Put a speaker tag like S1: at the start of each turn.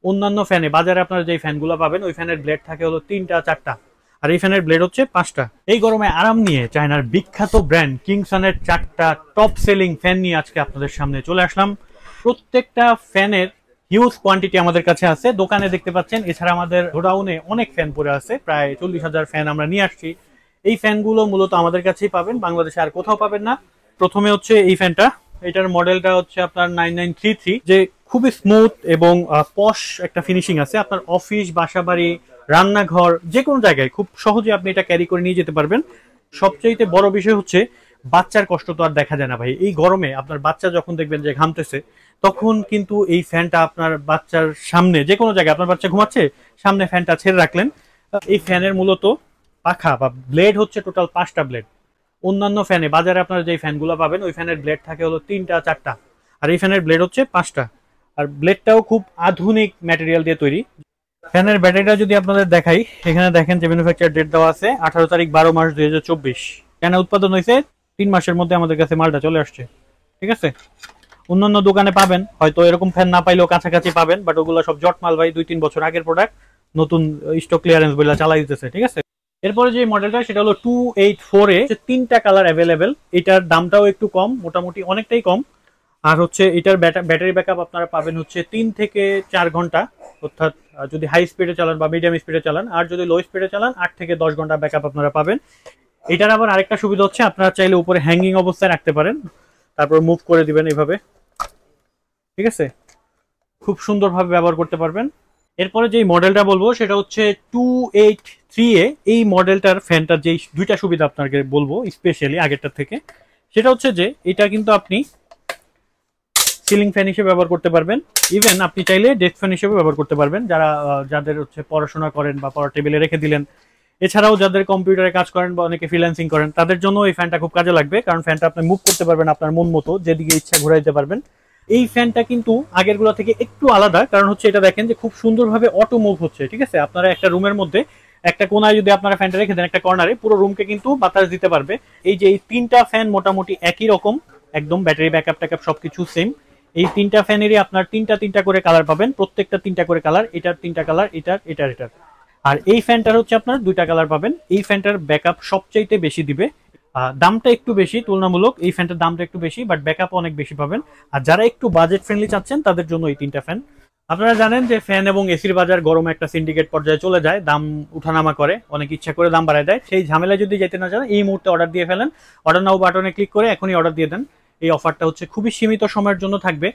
S1: অন্যান্য ফ্যানে বাজারে আপনারা যে ফ্যানগুলো পাবেন ওই ফ্যানের ব্লেড থাকে হলো 3টা 4টা, আর এই ফ্যানের ব্লেড হচ্ছে 5টা। এই গরমে আরাম নিয়ে চায়নার বিখ্যাত ব্র্যান্ড কিংসনের 4টা টপ সেলিং ফ্যান নিয়ে আজকে আপনাদের সামনে চলে আসলাম। প্রত্যেকটা ফ্যানের হিউজ কোয়ান্টিটি আমাদের কাছে আছে, দোকানে দেখতে পাচ্ছেন। এছাড়া আমাদের গোডাউনে অনেক ফ্যান পড়ে আছে, প্রায় 40,000 ফ্যান আমরা নিয়ে আসছি। এই ফ্যানগুলো মূলত আমাদের কাছেই পাবেন, বাংলাদেশে আর কোথাও পাবেন না। প্রথমে হচ্ছে এই ফ্যানটা, এটার মডেলটা হচ্ছে আপনার 9933, যে খুবই স্মুথ এবং পশ একটা ফিনিশিং আছে। আপনার অফিস, বাসাবাড়ি, রান্নাঘর যে কোনো জায়গায় খুব সহজে আপনি এটা ক্যারি করে নিয়ে যেতে পারবেন। সবচেয়ে বড় বিষয় হচ্ছে বাচ্চার কষ্ট তো আর দেখা যায় না ভাই। এই গরমে আপনার বাচ্চা যখন দেখবেন যে ঘামতেছে, তখন কিন্তু এই ফ্যানটা আপনার বাচ্চার সামনে, যে কোনো জায়গায় আপনার বাচ্চা ঘুমাচ্ছে, সামনে ফ্যানটা ছেড়ে রাখলেন। এই ফ্যানের মূলত পাখা বা ব্লেড হচ্ছে টোটাল 5টা ব্লেড। অন্যান্য ফ্যানে বাজারে আপনারা যে ফ্যানগুলো পাবেন ওই ফ্যানের ব্লেড থাকে হলো 3টা 4টা, আর এই ফ্যানের ব্লেড হচ্ছে 5টা। আর ব্লেডটাও খুব আধুনিক ম্যাটেরিয়াল দিয়ে তৈরি। ফ্যানের ব্যাটারিটা যদি আপনাদের দেখাই, এখানে দেখেন যে ম্যানুফ্যাকচার ডেট দেওয়া আছে 18 তারিখ 12 মাস 2024। কেন উৎপাদন হয়েছে 3 মাসের মধ্যে আমাদের কাছে মালটা চলে আসছে, ঠিক আছে। অন্যান্য দোকানে পাবেন হয়তো এরকম ফ্যান না পাইলেও কাছাকাছি পাবেন, বাট ওগুলো সব জট মাল ভাই, 2-3 বছর আগের প্রোডাক্ট, নতুন স্টক ক্লিয়ারেন্স বলে চালাই দিতেছে, ঠিক আছে। এরপরে যে মডেলটা সেটা হলো 284 এ, 3টা কালার অ্যাভেলেবেল। এটার দামটাও একটু কম, মোটামুটি অনেকটাই কম। আর হচ্ছে এটার ব্যাটারি ব্যাকআপ আপনারা পাবেন হচ্ছে 3 থেকে 4 ঘন্টা, অর্থাৎ যদি হাই স্পিডে চালান বা মিডিয়াম স্পিডে চালান, আর যদি লো স্পিডে চালান 8 থেকে 10 ঘন্টা ব্যাকআপ আপনারা পাবেন। এটার আবার আরেকটা সুবিধা হচ্ছে আপনারা চাইলে উপরে হ্যাঙ্গিং অবস্থায় রাখতে পারেন, তারপর মুভ করে দিবেন এইভাবে, ঠিক আছে। খুব সুন্দরভাবে ব্যবহার করতে পারবেন। এরপরে যে মডেলটা বলবো সেটা হচ্ছে 283 এ। এই মডেলটার ফ্যানটার যেই দুইটা সুবিধা আপনাকে বলবো স্পেশালি আগেরটার থেকে, সেটা হচ্ছে যে এটা কিন্তু আপনি সিলিং ফ্যান হিসেবে ব্যবহার করতে পারবেন, ইভেন আপনি চাইলে ডেস্ক ফ্যান হিসেবে ব্যবহার করতে পারবেন, যাদের হচ্ছে পড়াশোনা করেন বা পড়ার টেবিলে রেখে দিলেন। এছাড়াও যাদের কম্পিউটারে কাজ করেন বা অনেকে ফ্রিল্যান্সিং করেন, তাদের জন্য এই ফ্যানটা খুব কাজে লাগবে, কারণ ফ্যানটা আপনি মুভ করতে পারবেন আপনার মন মতো, যেদিকে ইচ্ছা ঘুরাইতে পারবেন। এই ফ্যানটা কিন্তু আগেরগুলো থেকে একটু আলাদা, কারণ হচ্ছে এটা দেখেন যে খুব সুন্দরভাবে অটো মুভ হচ্ছে, ঠিক আছে। আপনারা একটা রুমের মধ্যে একটা কোনায় যদি আপনারা ফ্যানটা রেখে দেন, একটা কর্নারে, পুরো রুমকে কিন্তু বাতাস দিতে পারবে। এই যে এই 3টা ফ্যান মোটামুটি একই রকম, একদম ব্যাটারি ব্যাকআপ ট্যাকআপ সবকিছু সেম। এই 3টা ফ্যানেরই আপনার 3টা করে কালার পাবেন, প্রত্যেকটা 3টা করে কালার, এটার 3টা কালার, এটার। আর এই ফ্যানটার হচ্ছে আপনার 2টা কালার পাবেন। এই ফ্যানটার ব্যাকআপ সবচাইতে বেশি দিবে, দামটা একটু বেশি তুলনামূলক, এই ফ্যানটার দামটা একটু বেশি, বাট ব্যাকআপ অনেক বেশি পাবেন। আর যারা একটু বাজেট ফ্রেন্ডলি চাচ্ছেন তাদের জন্য এই 3টা ফ্যান। আপনারা জানেন যে ফ্যান এবং এসির বাজার গরমে একটা সিন্ডিকেট পর্যায়ে চলে যায়, দাম উঠানামা করে, অনেক ইচ্ছা করে দাম বাড়ায় দেয়। সেই ঝামেলা যদি যেতে না চান, এই মুহূর্তে অর্ডার দিয়ে ফেলেন। অর্ডার নাও বাটনে ক্লিক করে এখনই অর্ডার দিয়ে দেন। এই অফারটা হচ্ছে খুবই সীমিত সময়ের জন্য থাকবে।